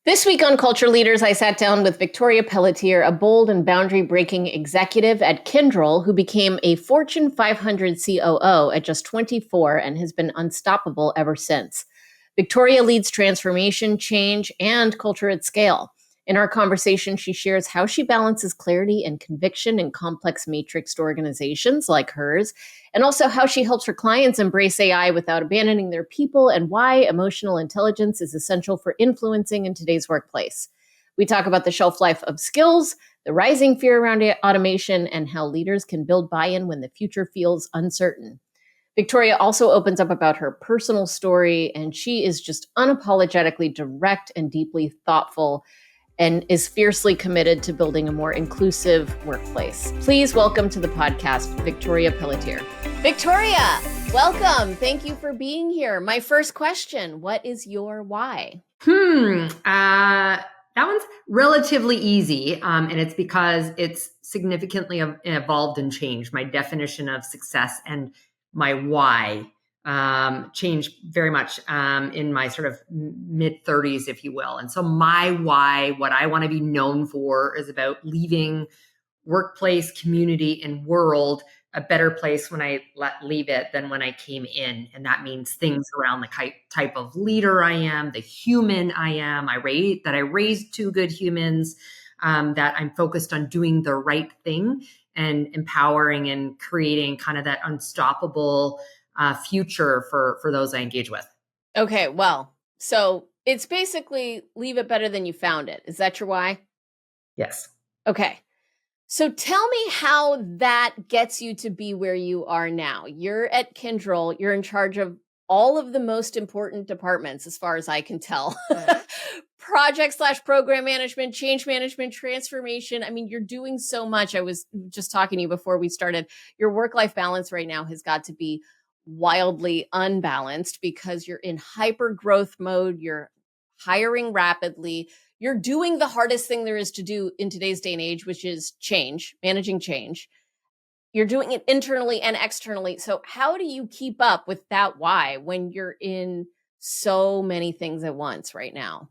This week on Culture Leaders, I sat down with Victoria Pelletier, a bold and boundary-breaking executive at Kyndryl who became a Fortune 500 COO at just 24 and has been unstoppable ever since. Victoria leads transformation, change, and culture at scale. In our conversation, she shares how she balances clarity and conviction in complex matrixed organizations like hers, and also how she helps her clients embrace AI without abandoning their people and why emotional intelligence is essential for influencing in today's workplace. We talk about the shelf life of skills, the rising fear around automation, and how leaders can build buy-in when the future feels uncertain. Victoria also opens up about her personal story, and she is just unapologetically direct and deeply thoughtful and is fiercely committed to building a more inclusive workplace. Please welcome to the podcast, Victoria Pelletier. Victoria, welcome. Thank you for being here. My first question, what is your why? That one's relatively easy, and it's because it's significantly evolved and changed. My definition of success and my why changed very much in my sort of mid-30s, if you will. And so my why, what I want to be known for, is about leaving workplace, community, and world a better place when I leave it than when I came in. And that means things around the type of leader I am, the human I am, that I raised two good humans, that I'm focused on doing the right thing and empowering and creating kind of that unstoppable future for those I engage with. Okay, well, so it's basically leave it better than you found it. Is that your why? Yes. Okay. So tell me how that gets you to be where you are now. You're at Kyndryl. You're in charge of all of the most important departments, as far as I can tell. Project/program management, change management, transformation. I mean, you're doing so much. I was just talking to you before we started. Your work-life balance right now has got to be wildly unbalanced because you're in hyper growth mode. You're hiring rapidly. You're doing the hardest thing there is to do in today's day and age, which is change, managing change. You're doing it internally and externally. So how do you keep up with that why when you're in so many things at once right now?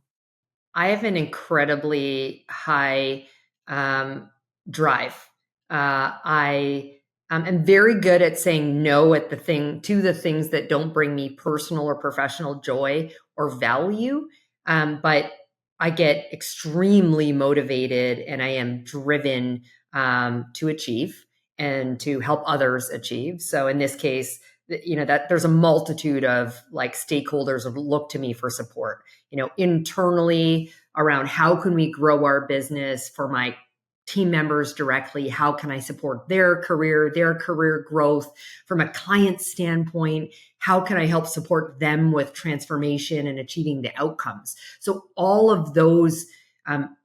I have an incredibly high drive. I am very good at saying no to the things that don't bring me personal or professional joy or value. But I get extremely motivated and I am driven to achieve and to help others achieve. So in this case, that there's a multitude of like stakeholders who look to me for support, internally around how can we grow our business for my team members directly? How can I support their career growth from a client standpoint? How can I help support them with transformation and achieving the outcomes? So all of those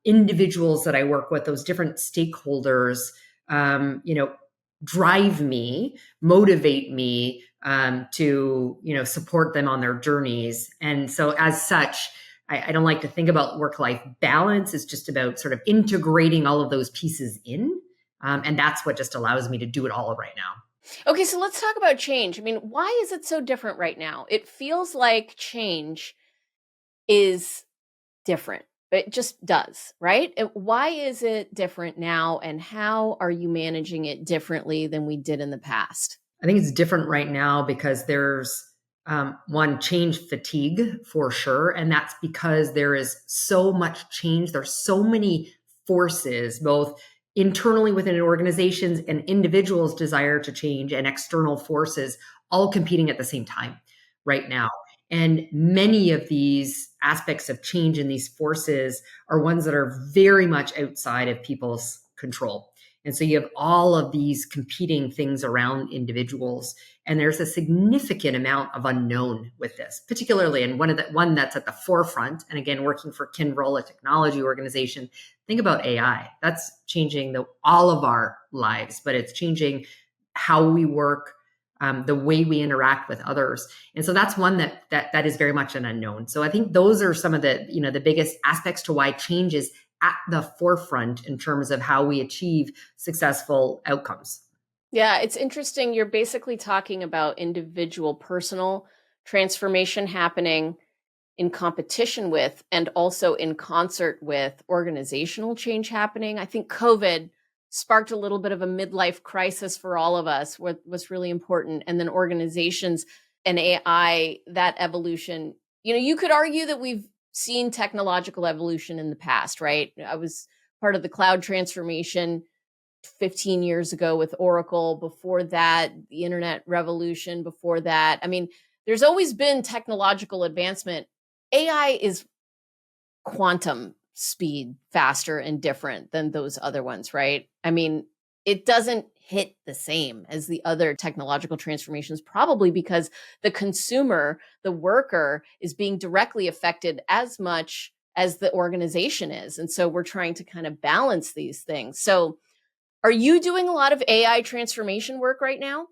individuals that I work with, those different stakeholders, drive me, motivate me to support them on their journeys. And so as such, I don't like to think about work-life balance. It's just about sort of integrating all of those pieces in. And that's what just allows me to do it all right now. Okay, so let's talk about change. I mean, why is it so different right now? It feels like change is different. It just does, right? Why is it different now, and how are you managing it differently than we did in the past? I think it's different right now because there's one, change fatigue for sure. And that's because there is so much change. There's so many forces, both internally within organizations and individuals' desire to change and external forces all competing at the same time right now. And many of these aspects of change in these forces are ones that are very much outside of people's control. And so you have all of these competing things around individuals. And there's a significant amount of unknown with this, particularly in one that's at the forefront. And again, working for Kyndryl, a technology organization, think about AI. That's changing all of our lives, but it's changing how we work, the way we interact with others. And so that's one that is very much an unknown. So I think those are some of the biggest aspects to why change is at the forefront in terms of how we achieve successful outcomes. Yeah, it's interesting. You're basically talking about individual personal transformation happening in competition with and also in concert with organizational change happening. I think COVID sparked a little bit of a midlife crisis for all of us, what was really important. And then organizations and AI, that evolution, you could argue that we've seen technological evolution in the past, right? I was part of the cloud transformation 15 years ago with Oracle. Before that, the internet revolution. Before that, I mean, there's always been technological advancement. AI is quantum speed faster and different than those other ones, right? I mean, it doesn't hit the same as the other technological transformations, probably because the consumer, the worker, is being directly affected as much as the organization is. And so we're trying to kind of balance these things. So, are you doing a lot of AI transformation work right now?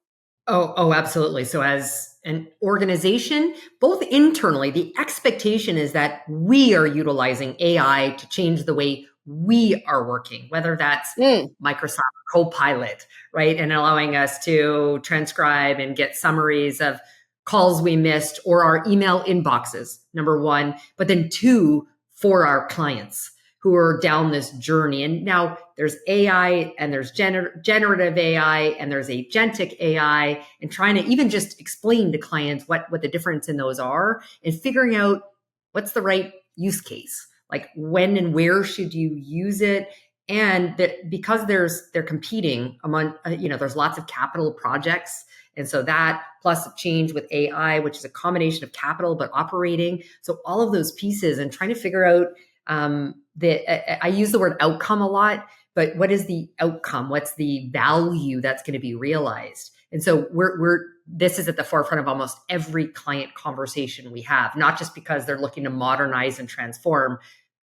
Oh, absolutely. So as an organization, both internally, the expectation is that we are utilizing AI to change the way we are working, whether that's Mm. Microsoft Copilot, right? And allowing us to transcribe and get summaries of calls we missed or our email inboxes, number one, but then two, for our clients who are down this journey. And now there's AI and there's generative AI and there's agentic AI, and trying to even just explain to clients what the difference in those are and figuring out what's the right use case. Like when and where should you use it? And that because they're competing among, there's lots of capital projects. And so that plus change with AI, which is a combination of capital, but operating. So all of those pieces and trying to figure out I use the word outcome a lot, but what is the outcome? What's the value that's going to be realized? And so this is at the forefront of almost every client conversation we have, not just because they're looking to modernize and transform,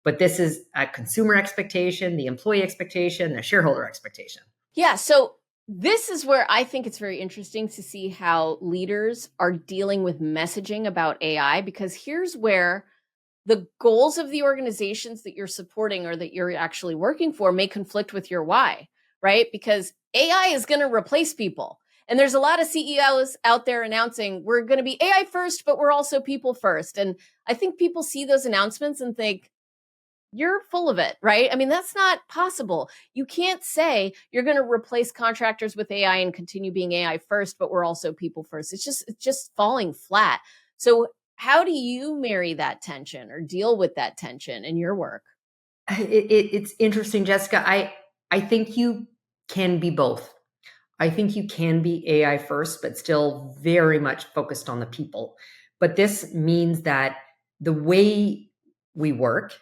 but this is a consumer expectation, the employee expectation, the shareholder expectation. Yeah. So this is where I think it's very interesting to see how leaders are dealing with messaging about AI, because here's where the goals of the organizations that you're supporting or that you're actually working for may conflict with your why, right? Because AI is going to replace people. And there's a lot of CEOs out there announcing we're going to be AI first, but we're also people first. And I think people see those announcements and think, you're full of it, right? I mean, that's not possible. You can't say you're going to replace contractors with AI and continue being AI first, but we're also people first. It's just falling flat. So how do you marry that tension or deal with that tension in your work? It's interesting, Jessica. I think you can be both. I think you can be AI first, but still very much focused on the people. But this means that the way we work,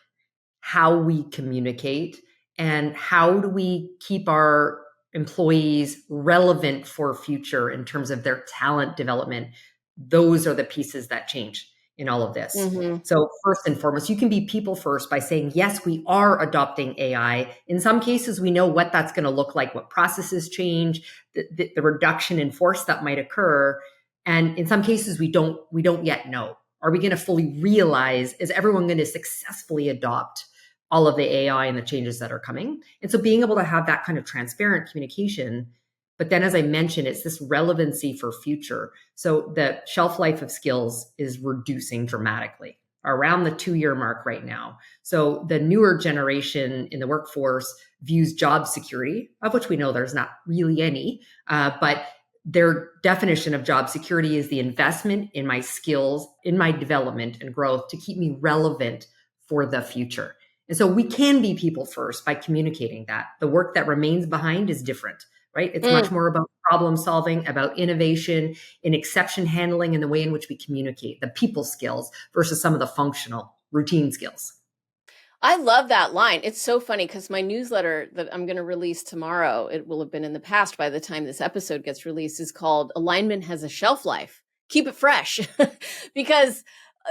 how we communicate, and how do we keep our employees relevant for future in terms of their talent development, those are the pieces that change in all of this. Mm-hmm. So first and foremost, you can be people first by saying, yes, we are adopting AI. In some cases, we know what that's going to look like, what processes change, the reduction in force that might occur. And in some cases, we don't yet know. Are we going to fully realize, is everyone going to successfully adopt all of the AI and the changes that are coming? And so being able to have that kind of transparent communication. But then, as I mentioned, it's this relevancy for future. So the shelf life of skills is reducing dramatically around the 2-year mark right now. So the newer generation in the workforce views job security, of which we know there's not really any, but their definition of job security is the investment in my skills, in my development and growth to keep me relevant for the future. And so we can be people first by communicating that. The work that remains behind is different, right? It's much more about problem solving, about innovation, in exception handling, and the way in which we communicate, the people skills versus some of the functional routine skills. I love that line. It's so funny because my newsletter that I'm going to release tomorrow, it will have been in the past by the time this episode gets released, is called Alignment Has a Shelf Life. Keep it fresh because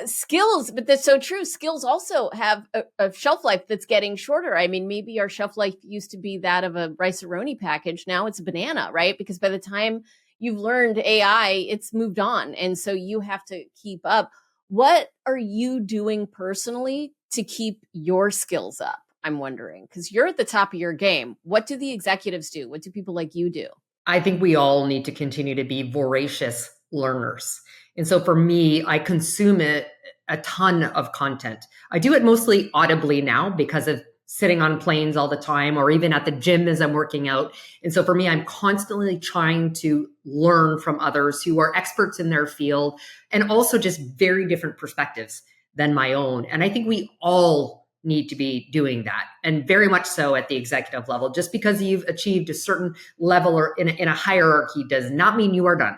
skills, but that's so true. Skills also have a shelf life that's getting shorter. I mean, maybe our shelf life used to be that of a rice-a-roni package. Now it's a banana, right? Because by the time you've learned AI, it's moved on. And so you have to keep up. What are you doing personally to keep your skills up? I'm wondering, because you're at the top of your game. What do the executives do? What do people like you do? I think we all need to continue to be voracious learners. And so for me, I consume it a ton of content. I do it mostly audibly now because of sitting on planes all the time, or even at the gym as I'm working out. And so for me, I'm constantly trying to learn from others who are experts in their field and also just very different perspectives than my own. And I think we all need to be doing that, and very much so at the executive level. Just because you've achieved a certain level or in a hierarchy does not mean you are done.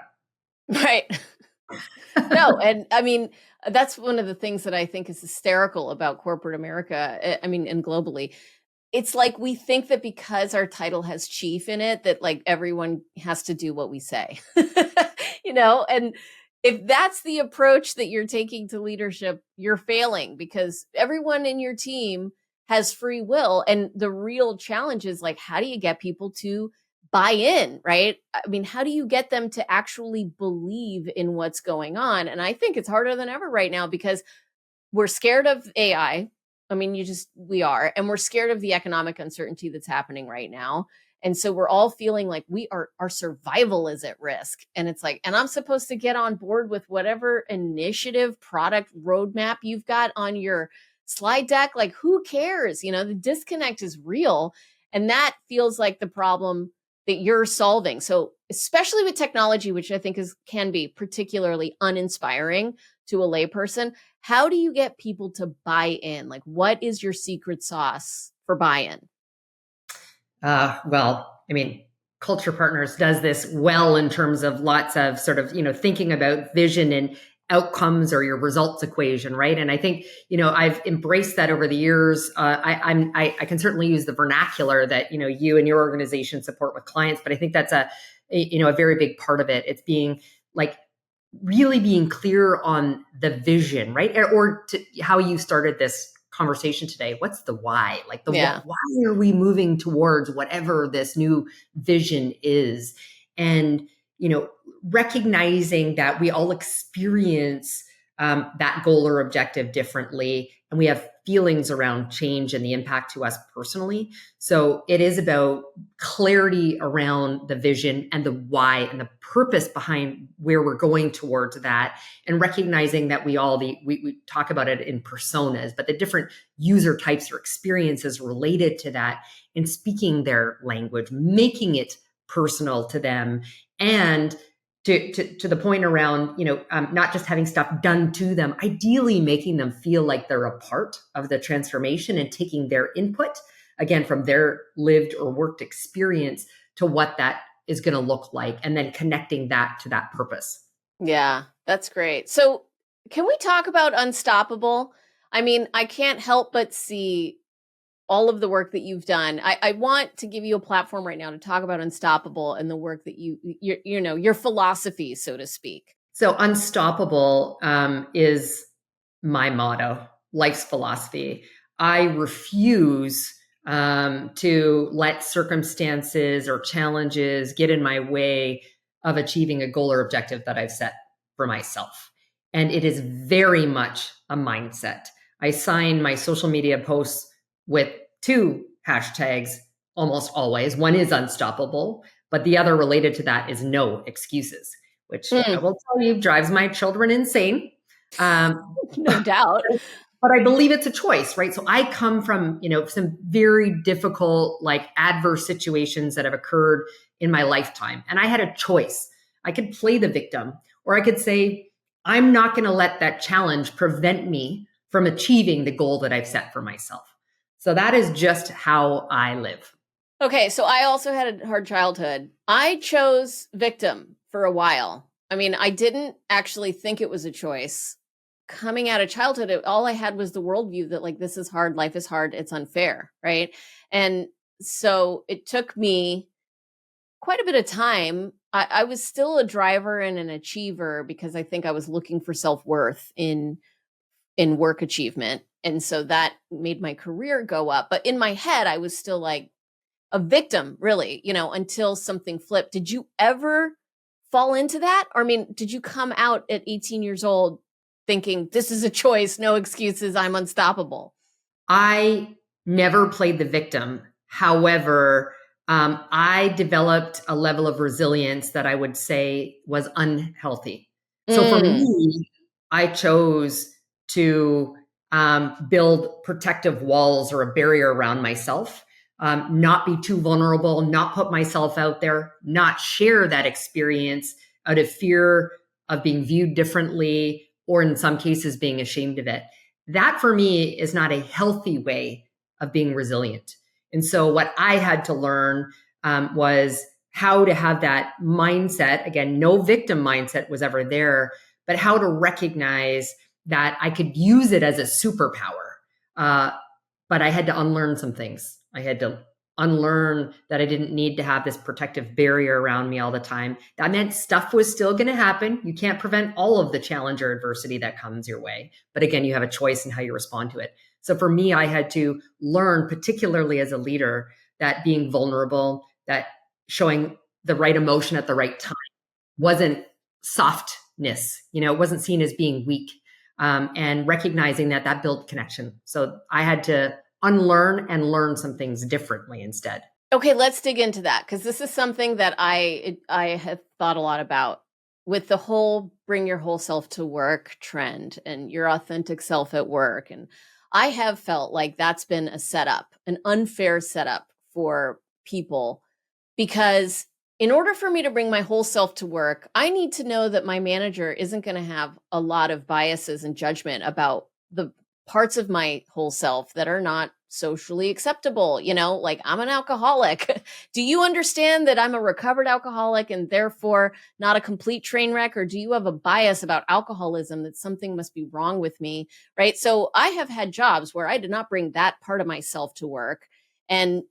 Right. No, and I mean, that's one of the things that I think is hysterical about corporate America, I mean, and globally. It's like we think that because our title has chief in it, that like everyone has to do what we say. And if that's the approach that you're taking to leadership, you're failing because everyone in your team has free will. And the real challenge is like, how do you get people to buy in, right? I mean, how do you get them to actually believe in what's going on? And I think it's harder than ever right now because we're scared of AI. I mean, we are, and we're scared of the economic uncertainty that's happening right now. And so we're all feeling like our survival is at risk. And it's like, and I'm supposed to get on board with whatever initiative, product roadmap you've got on your slide deck. Like, who cares? The disconnect is real. And that feels like the problem that you're solving. So, especially with technology, which I think can be particularly uninspiring to a layperson, how do you get people to buy in? Like, what is your secret sauce for buy-in? Well, I mean, Culture Partners does this well in terms of lots of sort of, thinking about vision and outcomes or your results equation, right? And I think, I've embraced that over the years. I can certainly use the vernacular that, you and your organization support with clients, but I think that's a very big part of it. It's being like really being clear on the vision, right? Or to how you started this conversation today. What's the why? Like Yeah. why are we moving towards whatever this new vision is? And, recognizing that we all experience that goal or objective differently, and we have feelings around change and the impact to us personally. So it is about clarity around the vision and the why and the purpose behind where we're going towards that, and recognizing that we talk about it in personas, but the different user types or experiences related to that, and speaking their language, making it personal to them, and to the point around, not just having stuff done to them, ideally making them feel like they're a part of the transformation and taking their input, again, from their lived or worked experience to what that is going to look like, and then connecting that to that purpose. Yeah, that's great. So, can we talk about Unstoppable? I mean, I can't help but see all of the work that you've done. I want to give you a platform right now to talk about Unstoppable and the work that your philosophy, so to speak. So unstoppable is my motto, life's philosophy. I refuse to let circumstances or challenges get in my way of achieving a goal or objective that I've set for myself. And it is very much a mindset. I sign my social media posts with two hashtags almost always. One is unstoppable, but the other related to that is no excuses, which I will tell you drives my children insane. No doubt. But I believe it's a choice, right? So I come from, some very difficult, like adverse situations that have occurred in my lifetime. And I had a choice. I could play the victim, or I could say, I'm not going to let that challenge prevent me from achieving the goal that I've set for myself. So that is just how I live. Okay, so I also had a hard childhood. I chose victim for a while. I mean, I didn't actually think it was a choice. Coming out of childhood, all I had was the worldview that like, this is hard, life is hard, it's unfair, right? And so it took me quite a bit of time. I was still a driver and an achiever because I think I was looking for self-worth in work achievement. And so that made my career go up. But in my head, I was still like a victim, really, until something flipped. Did you ever fall into that? Or I mean, did you come out at 18 years old thinking this is a choice, no excuses, I'm unstoppable? I never played the victim. However, I developed a level of resilience that I would say was unhealthy. So for Mm, me, I chose to build protective walls or a barrier around myself, not be too vulnerable, not put myself out there, not share that experience out of fear of being viewed differently, or in some cases, being ashamed of it. That for me is not a healthy way of being resilient. And so, what I had to learn was how to have that mindset. Again, no victim mindset was ever there, but how to recognize that I could use it as a superpower. Uh, but I had to unlearn some things. I had to unlearn that I didn't need to have this protective barrier around me all the time. That meant stuff was still going to happen. You can't prevent all of the challenge or adversity that comes your way. But again, you have a choice in how you respond to it. So for me, I had to learn, particularly as a leader, that being vulnerable, that showing the right emotion at the right time wasn't softness. It wasn't seen as being weak, and recognizing that that built connection. So I had to unlearn and learn some things differently instead. Okay, let's dig into that, because this is something that I have thought a lot about with the whole bring your whole self to work trend and your authentic self at work. And I have felt like that's been a setup, an unfair setup for people, because in order for me to bring my whole self to work, I need to know that my manager isn't going to have a lot of biases and judgment about the parts of my whole self that are not socially acceptable. Like, I'm an alcoholic. Do you understand that I'm a recovered alcoholic and therefore not a complete train wreck? Or do you have a bias about alcoholism that something must be wrong with me? Right. So I have had jobs where I did not bring that part of myself to work, and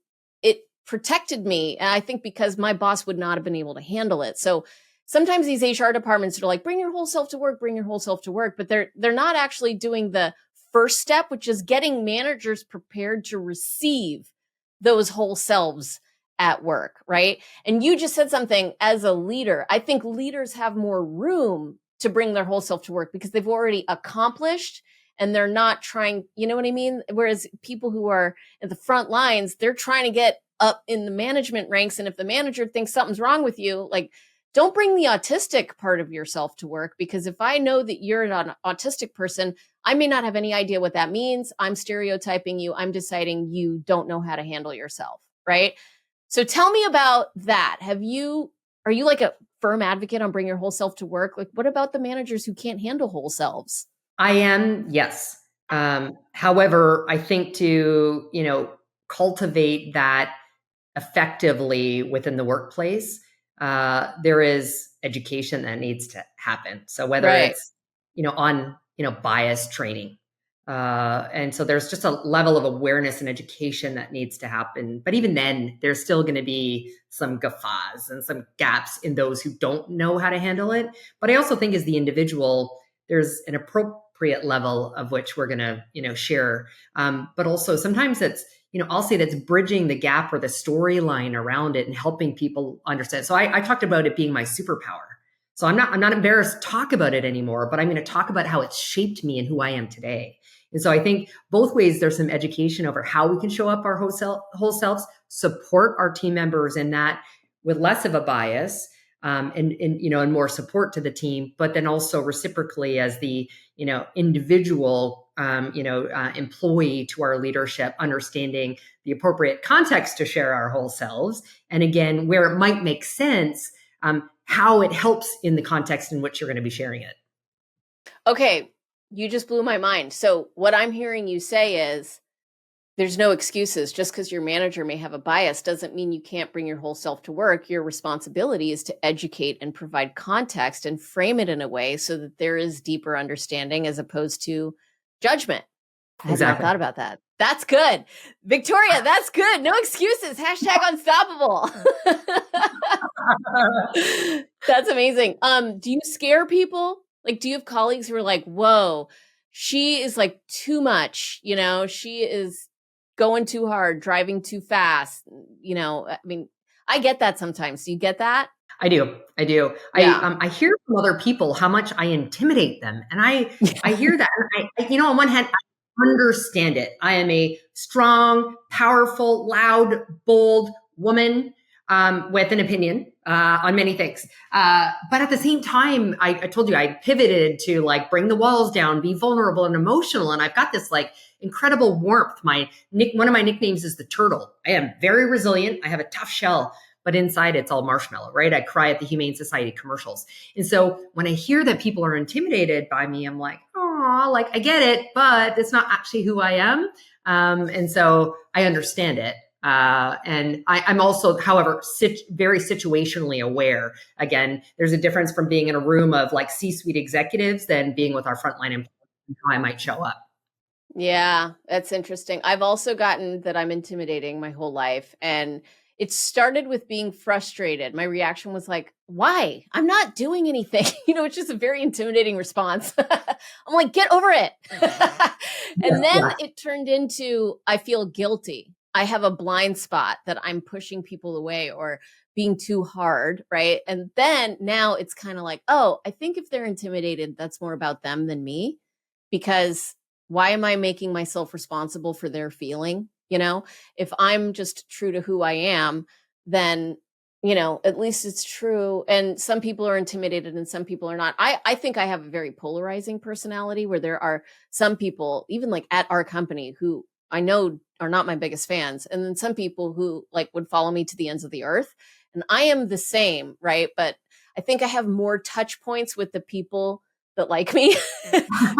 it protected me. And I think because my boss would not have been able to handle it. So sometimes these HR departments are like, bring your whole self to work, bring your whole self to work, but they're not actually doing the first step, which is getting managers prepared to receive those whole selves at work, right? And you just said something as a leader. I think leaders have more room to bring their whole self to work because they've already accomplished and they're not trying, you know what I mean? Whereas people who are at the front lines, they're trying to get up in the management ranks. And if the manager thinks something's wrong with you, like, don't bring the autistic part of yourself to work, because if I know that you're an autistic person, I may not have any idea what that means. I'm stereotyping you. I'm deciding you don't know how to handle yourself, right? So tell me about that. Are you like a firm advocate on bring your whole self to work? Like, what about the managers who can't handle whole selves? I am, yes. However, I think to, cultivate that effectively within the workplace, there is education that needs to happen. So whether Right. it's, on, bias training. And so there's just a level of awareness and education that needs to happen. But even then, there's still going to be some guffaws and some gaps in those who don't know how to handle it. But I also think as the individual, there's an appropriate level of which we're going to, share. But also sometimes it's, I'll say that's bridging the gap or the storyline around it and helping people understand. So I talked about it being my superpower. So I'm not embarrassed to talk about it anymore, but I'm going to talk about how it's shaped me and who I am today. And so I think both ways there's some education over how we can show up our whole selves, support our team members in that with less of a bias, and more support to the team, but then also reciprocally as the individual employee to our leadership, understanding the appropriate context to share our whole selves, and again where it might make sense, how it helps in the context in which you're going to be sharing it. Okay, you just blew my mind. So what I'm hearing you say is there's no excuses. Just because your manager may have a bias doesn't mean you can't bring your whole self to work. Your responsibility is to educate and provide context and frame it in a way so that there is deeper understanding as opposed to judgment. I had not Exactly. thought about that. That's good. Victoria, that's good. No excuses. Hashtag unstoppable. That's amazing. Do you scare people? Like, do you have colleagues who are like, whoa, she is like too much, she is going too hard, driving too fast, I mean, I get that sometimes. Do you get that? I do. I do. Yeah. I hear from other people how much I intimidate them, and I hear that. And on one hand, I understand it. I am a strong, powerful, loud, bold woman. with an opinion on many things. But at the same time, I told you I pivoted to like bring the walls down, be vulnerable and emotional. And I've got this like incredible warmth. One of my nicknames is the turtle. I am very resilient. I have a tough shell, but inside it's all marshmallow, right? I cry at the Humane Society commercials. And so when I hear that people are intimidated by me, I'm like, oh, like I get it, but it's not actually who I am. And so I understand it. And I'm also, however, very situationally aware. Again, there's a difference from being in a room of like C-suite executives than being with our frontline employees and how I might show up. Yeah, that's interesting. I've also gotten that I'm intimidating my whole life. And it started with being frustrated. My reaction was like, why? I'm not doing anything. It's just a very intimidating response. I'm like, get over it. And then Yeah. it turned into, I feel guilty. I have a blind spot that I'm pushing people away or being too hard. Right. And then now it's kind of like, oh, I think if they're intimidated, that's more about them than me, because why am I making myself responsible for their feeling? If I'm just true to who I am, then, at least it's true. And some people are intimidated and some people are not. I think I have a very polarizing personality where there are some people, even like at our company, who I know are not my biggest fans. And then some people who like would follow me to the ends of the earth. And I am the same, right? But I think I have more touch points with the people that like me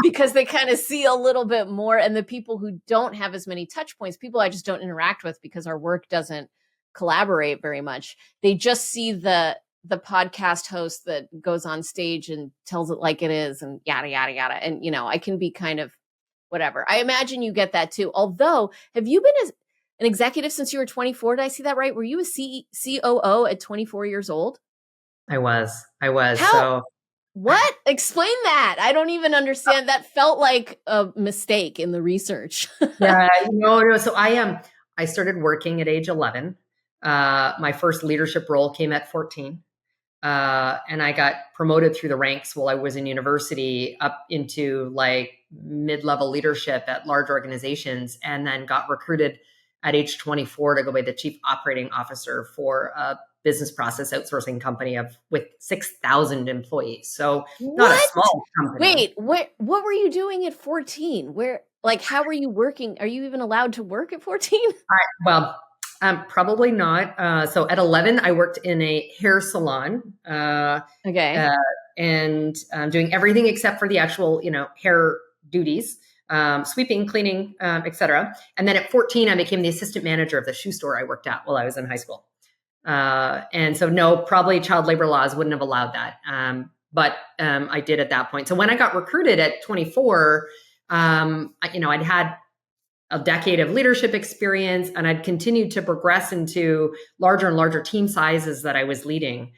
because they kind of see a little bit more. And the people who don't have as many touch points, people I just don't interact with because our work doesn't collaborate very much. They just see the podcast host that goes on stage and tells it like it is and yada, yada, yada. And, I can be kind of whatever. I imagine you get that too. Although, have you been an executive since you were 24? Did I see that right? Were you a COO at 24 years old? I was. How? So What? Explain that. I don't even understand. That felt like a mistake in the research. yeah, no. So I started working at age 11. My first leadership role came at 14. And I got promoted through the ranks while I was in university up into like mid-level leadership at large organizations, and then got recruited at age 24 to go be the chief operating officer for a business process outsourcing company with 6,000 employees. So not a What? small company. Wait, what were you doing at 14? How were you working? Are you even allowed to work at 14? Well, probably not. So at 11, I worked in a hair salon. Okay. And doing everything except for the actual, hair duties, sweeping, cleaning, etc. And then at 14, I became the assistant manager of the shoe store I worked at while I was in high school. And so, no, probably child labor laws wouldn't have allowed that. But I did at that point. So when I got recruited at 24, I'd had a decade of leadership experience, and I'd continued to progress into larger and larger team sizes that I was leading.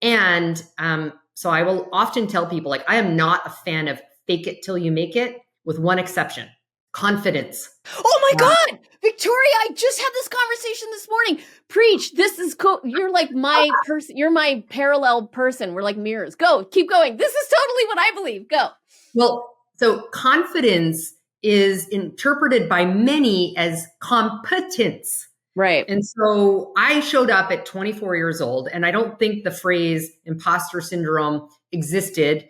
And so I will often tell people, like, I am not a fan of fake it till you make it, with one exception: confidence. Oh my God, Victoria, I just had this conversation this morning. Preach. This is cool. You're like my person. You're my parallel person. We're like mirrors. Go, keep going. This is totally what I believe. Go. Well, so confidence is interpreted by many as competence. Right. And so I showed up at 24 years old, and I don't think the phrase imposter syndrome existed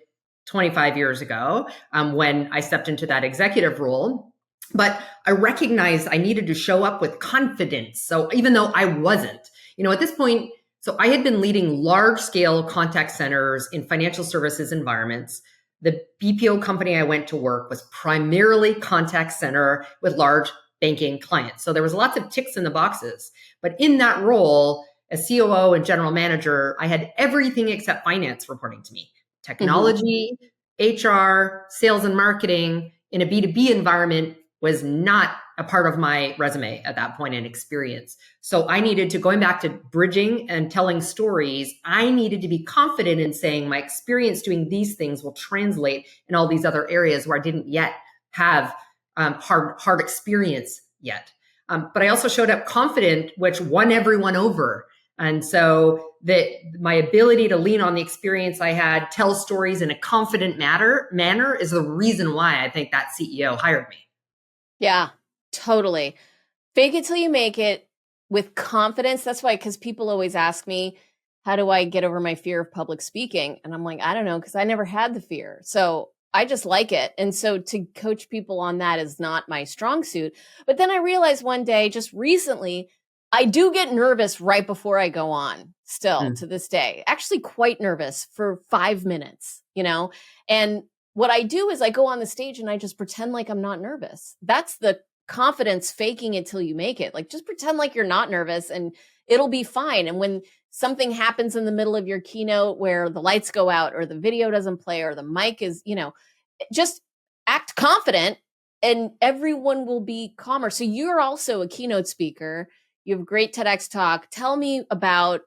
25 years ago when I stepped into that executive role. But I recognized I needed to show up with confidence. So even though I wasn't, at this point, so I had been leading large scale contact centers in financial services environments. The BPO company I went to work was primarily contact center with large banking clients. So there was lots of ticks in the boxes. But in that role, as COO and general manager, I had everything except finance reporting to me. Technology, HR, sales and marketing in a B2B environment was not a part of my resume at that point in experience. So I needed to, going back to bridging and telling stories, I needed to be confident in saying my experience doing these things will translate in all these other areas where I didn't yet have hard experience yet. But I also showed up confident, which won everyone over. And so my ability to lean on the experience I had, tell stories in a confident manner is the reason why I think that CEO hired me. Yeah, totally. Fake it till you make it. with confidence. That's why, because people always ask me, how do I get over my fear of public speaking? And I'm like, I don't know, because I never had the fear. So I just like it. And so to coach people on that is not my strong suit. But then I realized one day, just recently, I do get nervous right before I go on, still Mm. to this day, actually quite nervous for 5 minutes, you know? And what I do is I go on the stage and I just pretend like I'm not nervous. That's the confidence, faking it till you make it. Like, just pretend like you're not nervous and it'll be fine. And when something happens in the middle of your keynote where the lights go out or the video doesn't play or the mic is, just act confident and everyone will be calmer. So you're also a keynote speaker. You have a great TEDx talk. Tell me about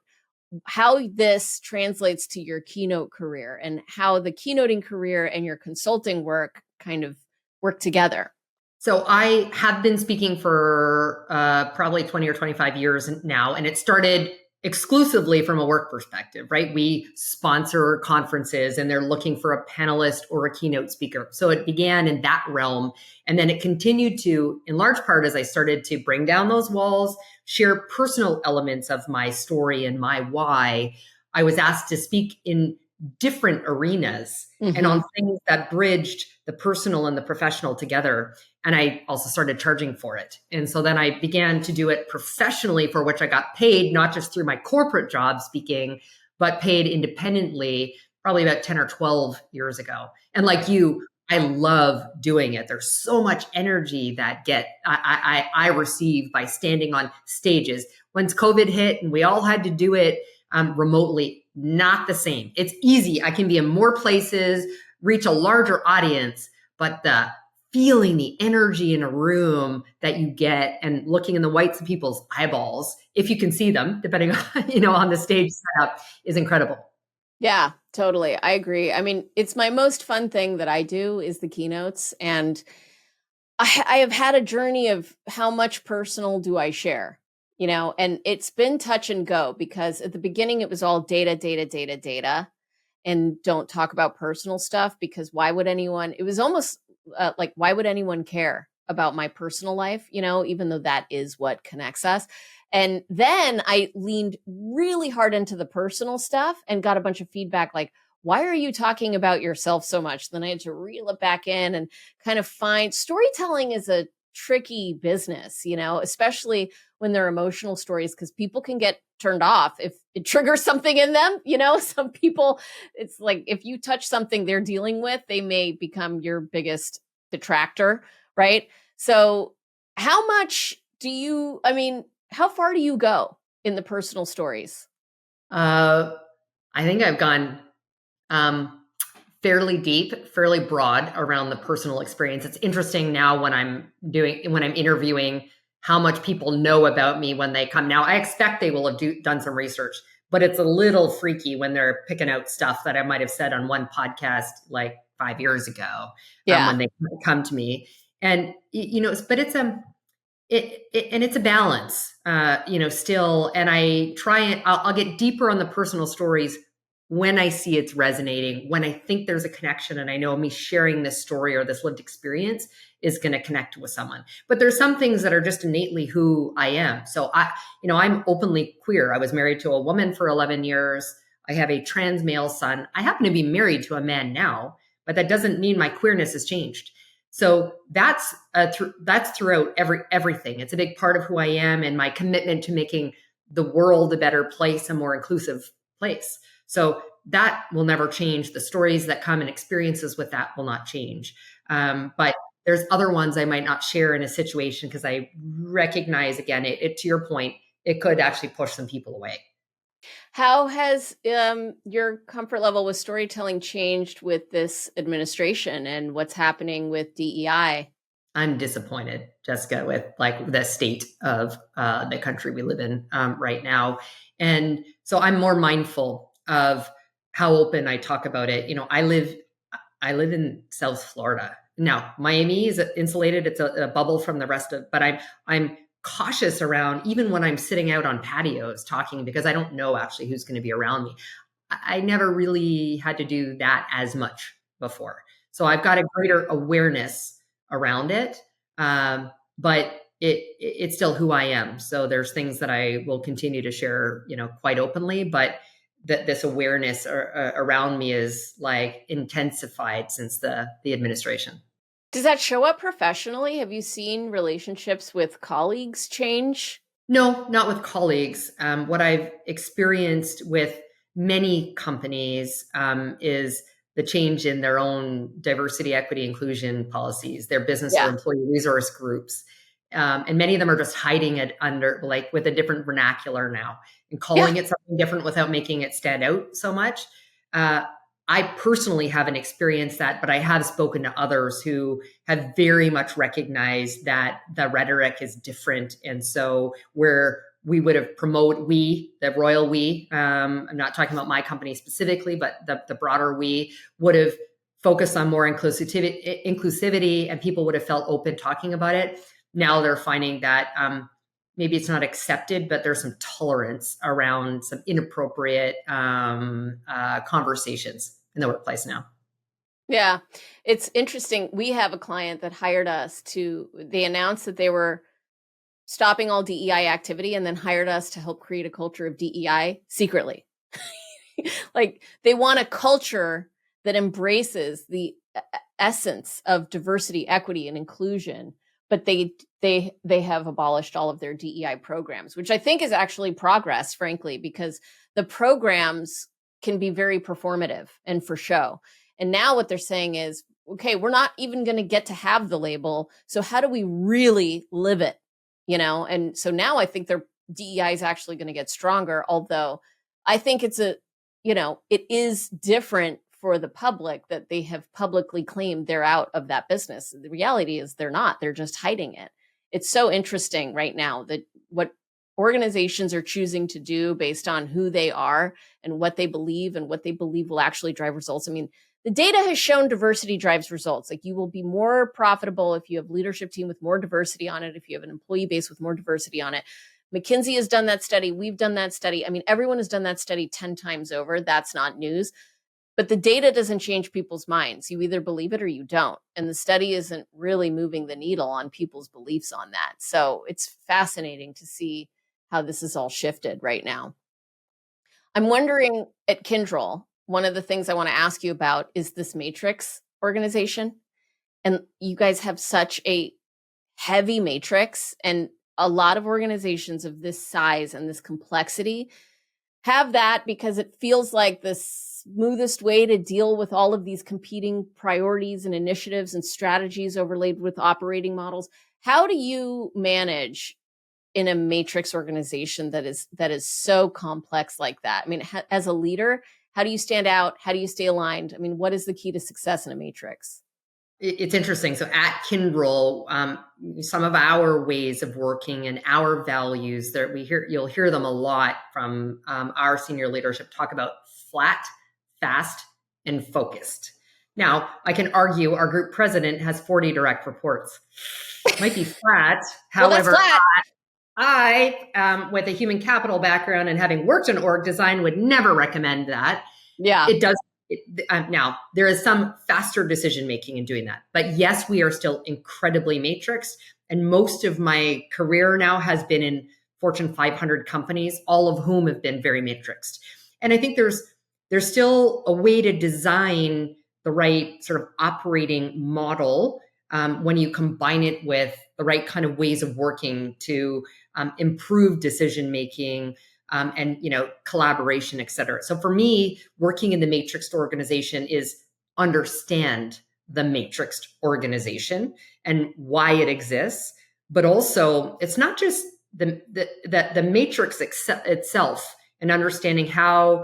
how this translates to your keynote career and how the keynoting career and your consulting work kind of work together. So I have been speaking for probably 20 or 25 years now, and it started exclusively from a work perspective, right? We sponsor conferences and they're looking for a panelist or a keynote speaker. So it began in that realm. And then it continued to, in large part, as I started to bring down those walls, share personal elements of my story and my why. I was asked to speak in different arenas and Mm-hmm. on things that bridged the personal and the professional together. And I also started charging for it. And so then I began to do it professionally, for which I got paid, not just through my corporate job speaking, but paid independently probably about 10 or 12 years ago. And like you, I love doing it. There's so much energy that I receive by standing on stages. Once COVID hit and we all had to do it remotely, not the same. It's easy. I can be in more places, reach a larger audience, but the feeling the energy in a room that you get and looking in the whites of people's eyeballs, if you can see them, depending on, on the stage setup, is incredible. Yeah, totally. I agree. I mean, it's my most fun thing that I do is the keynotes. And I have had a journey of how much personal do I share, and it's been touch and go because at the beginning it was all data, data, data, data, and don't talk about personal stuff because why would anyone? It was almost like, why would anyone care about my personal life, even though that is what connects us. And then I leaned really hard into the personal stuff and got a bunch of feedback like, why are you talking about yourself so much? Then I had to reel it back in and kind of find storytelling is a tricky business, especially when they're emotional stories, because people can get turned off if it triggers something in them. Some people, it's like if you touch something they're dealing with, they may become your biggest detractor, right? So, how much how far do you go in the personal stories? Uh, I think I've gone um, fairly deep, fairly broad around the personal experience. It's interesting now when I'm interviewing how much people know about me when they come. Now, I expect they will have done some research, but it's a little freaky when they're picking out stuff that I might have said on one podcast like 5 years ago Yeah. when they come to me. And, but and it's a balance, still. And I try and I'll get deeper on the personal stories when I see it's resonating, when I think there's a connection and I know me sharing this story or this lived experience is going to connect with someone. But there's some things that are just innately who I am. So I'm openly queer. I was married to a woman for 11 years. I have a trans male son. I happen to be married to a man now, but that doesn't mean my queerness has changed. So that's throughout everything. It's a big part of who I am and my commitment to making the world a better place, a more inclusive place. So that will never change. The stories that come and experiences with that will not change. But there's other ones I might not share in a situation because I recognize, again, it to your point, it could actually push some people away. How has your comfort level with storytelling changed with this administration and what's happening with DEI? I'm disappointed, Jessica, with like the state of the country we live in right now. And so I'm more mindful of how open I talk about it. I live in South Florida. Now, Miami is insulated. It's a bubble from the rest of, but I'm cautious around even when I'm sitting out on patios talking because I don't know actually who's going to be around me. I never really had to do that as much before. So I've got a greater awareness around it. But it's still who I am. So there's things that I will continue to share, quite openly, but that this awareness around me is like intensified since the administration. Does that show up professionally? Have you seen relationships with colleagues change? No, not with colleagues. What I've experienced with many companies is the change in their own diversity, equity, inclusion policies, their business or Yeah. employee resource groups. And many of them are just hiding it under, like, with a different vernacular now and Yeah. calling it something different without making it stand out so much. Uh, I personally haven't experienced that, but I have spoken to others who have very much recognized that the rhetoric is different. And so where we would have the royal we, I'm not talking about my company specifically, but the broader we would have focused on more inclusivity, and people would have felt open talking about it. Now they're finding that maybe it's not accepted, but there's some tolerance around some inappropriate conversations in the workplace now. Yeah. It's interesting. We have a client that hired us they announced that they were stopping all DEI activity and then hired us to help create a culture of DEI secretly. Like, they want a culture that embraces the essence of diversity, equity, and inclusion, but they have abolished all of their DEI programs, which I think is actually progress, frankly, because the programs can be very performative and for show. And now what they're saying is, okay, we're not even going to get to have the label. So how do we really live it? And so now I think their DEI is actually going to get stronger, although I think it is different for the public that they have publicly claimed they're out of that business. The reality is they're not, they're just hiding it. It's so interesting right now that what organizations are choosing to do based on who they are and what they believe will actually drive results. I mean, the data has shown diversity drives results. Like, you will be more profitable if you have leadership team with more diversity on it, if you have an employee base with more diversity on it. McKinsey has done that study. We've done that study. I mean, everyone has done that study 10 times over. That's not news. But the data doesn't change people's minds. You either believe it or you don't. And the study isn't really moving the needle on people's beliefs on that. So it's fascinating to see how this is all shifted right now. I'm wondering, at Kyndryl, one of the things I want to ask you about is this matrix organization. And you guys have such a heavy matrix, and a lot of organizations of this size and this complexity have that because it feels like the smoothest way to deal with all of these competing priorities and initiatives and strategies overlaid with operating models. How do you manage in a matrix organization that is so complex like that? I mean, as a leader, how do you stand out? How do you stay aligned? I mean, what is the key to success in a matrix? It's interesting. So at Kyndryl, some of our ways of working and our values that you'll hear them a lot from our senior leadership talk about flat, fast, and focused. Now, I can argue our group president has 40 direct reports. Might be flat. Well, that's However, flat. with a human capital background and having worked in org design, would never recommend that. Yeah. It does. Now, there is some faster decision making in doing that. But yes, we are still incredibly matrixed. And most of my career now has been in Fortune 500 companies, all of whom have been very matrixed. And I think there's still a way to design the right sort of operating model when you combine it with the right kind of ways of working to improve decision making, and collaboration, et cetera. So for me, working in the matrixed organization is understand the matrixed organization and why it exists, but also it's not just the matrix itself, and understanding how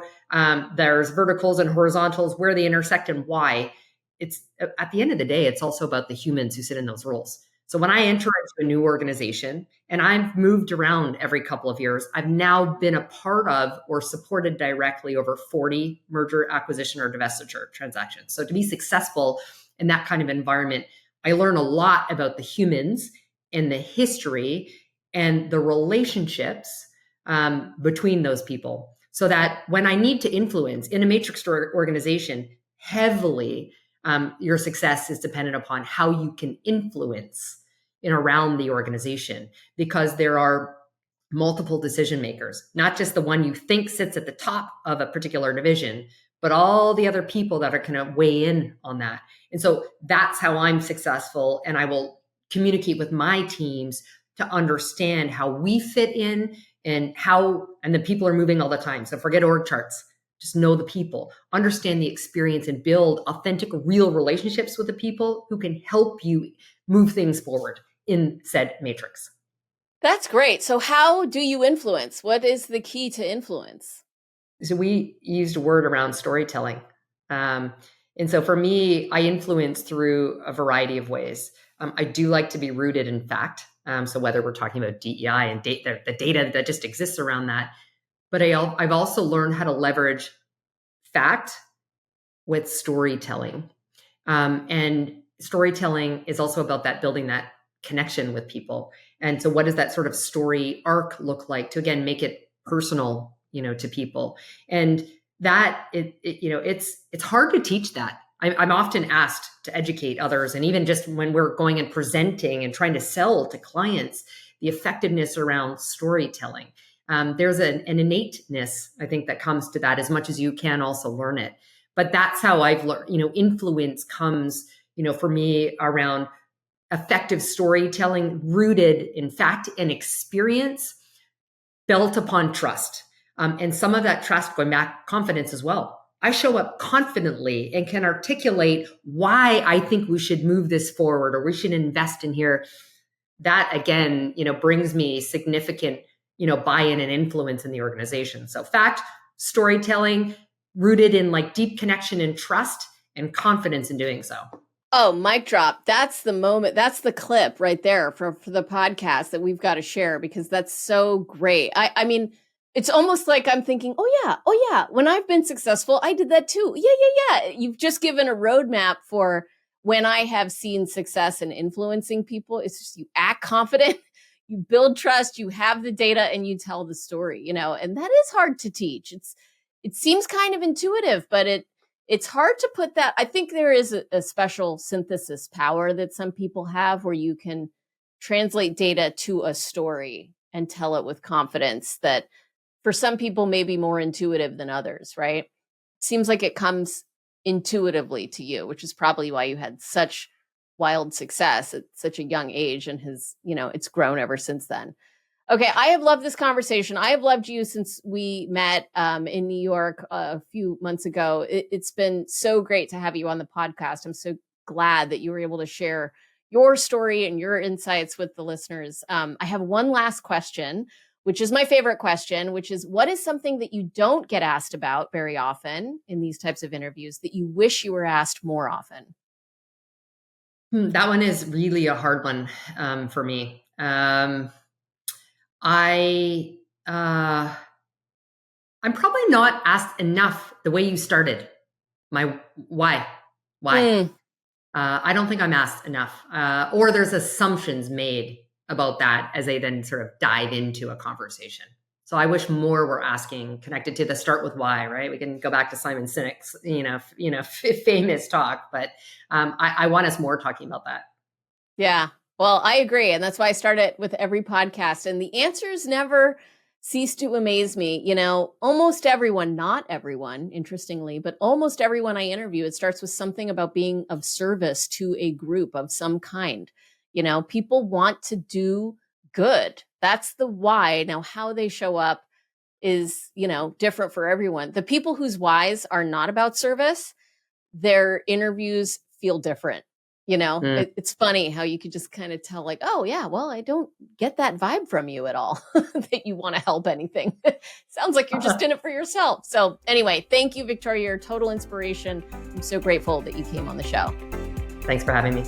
there's verticals and horizontals, where they intersect and why. It's, at the end of the day, it's also about the humans who sit in those roles. So when I enter into a new organization, and I've moved around every couple of years, I've now been a part of or supported directly over 40 merger, acquisition, or divestiture transactions. So to be successful in that kind of environment, I learn a lot about the humans and the history and the relationships between those people. So that when I need to influence in a matrix organization, heavily, your success is dependent upon how you can influence in around the organization, because there are multiple decision makers, not just the one you think sits at the top of a particular division, but all the other people that are going to weigh in on that. And so that's how I'm successful. And I will communicate with my teams to understand how we fit in and and the people are moving all the time. So forget org charts, just know the people, understand the experience, and build authentic, real relationships with the people who can help you move things forward in said matrix. That's great. So how do you influence? What is the key to influence? So we used a word around storytelling. And so for me, I influence through a variety of ways. I do like to be rooted in fact. So whether we're talking about DEI and the data that just exists around that, but I've also learned how to leverage fact with storytelling. And storytelling is also about that building that connection with people. And so what does that sort of story arc look like to, again, make it personal, to people? And that, it's hard to teach that. I'm often asked to educate others. And even just when we're going and presenting and trying to sell to clients, the effectiveness around storytelling. There's an innateness, I think, that comes to that as much as you can also learn it. But that's how I've learned, influence comes, for me around effective storytelling rooted in fact and experience, built upon trust. And some of that trust, going back, confidence as well. I show up confidently and can articulate why I think we should move this forward or we should invest in here. That, again, brings me significant, buy-in and influence in the organization. So fact, storytelling, rooted in like deep connection and trust and confidence in doing so. Oh, mic drop. That's the moment. That's the clip right there for the podcast that we've got to share, because that's so great. I mean, it's almost like I'm thinking, oh yeah, when I've been successful, I did that too. Yeah. You've just given a roadmap for when I have seen success in influencing people. It's just you act confident, you build trust, you have the data, and you tell the story, and that is hard to teach. It seems kind of intuitive, but it's hard to put that. I think there is a special synthesis power that some people have where you can translate data to a story and tell it with confidence that for some people may be more intuitive than others, right? Seems like it comes intuitively to you, which is probably why you had such wild success at such a young age and it's grown ever since then. Okay, I have loved this conversation. I have loved you since we met in New York a few months ago. It's been so great to have you on the podcast. I'm so glad that you were able to share your story and your insights with the listeners. I have one last question, which is my favorite question, which is, what is something that you don't get asked about very often in these types of interviews that you wish you were asked more often? That one is really a hard one for me. I'm probably not asked enough the way you started. My why? I don't think I'm asked enough, or there's assumptions made about that as they then sort of dive into a conversation. So I wish more were asking, connected to the start with why, right? We can go back to Simon Sinek's, famous talk, but I want us more talking about that. Yeah. Well, I agree. And that's why I start it with every podcast. And the answers never cease to amaze me. Almost everyone, not everyone, interestingly, but almost everyone I interview, it starts with something about being of service to a group of some kind. People want to do good. That's the why. Now, how they show up is, different for everyone. The people whose whys are not about service, their interviews feel different. It's funny how you could just kind of tell, like, oh yeah, well, I don't get that vibe from you at all that you want to help anything. Sounds like you're just in it for yourself. So anyway, thank you, Victoria. You're a total inspiration. I'm so grateful that you came on the show. Thanks for having me.